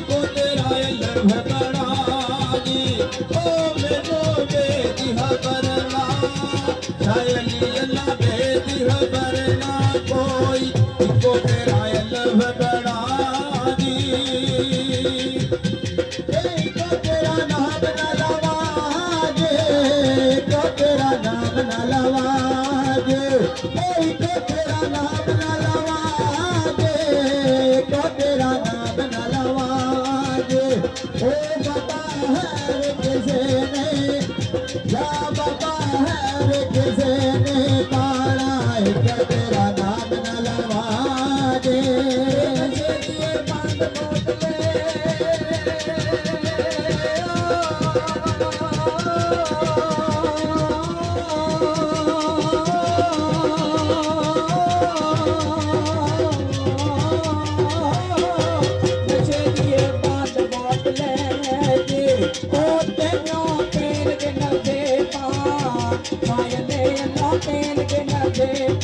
को तेरा अल्लाह बड़ा जी ओ मैनू बेदी खबरना शायली अल्लाह बेदी खबरना कोई को तेरा अल्लाह बड़ा जी को तेरा नाम न लवाजे को तेरा नाम न लवाजे को तेरा नाम न लवाजे को तेरा नाम न लवाजे ओ बाबा है किसे ने या बाबा है किसे ने पाला को तेरा नाम न लवाजे ये बंद बोतले Thank you.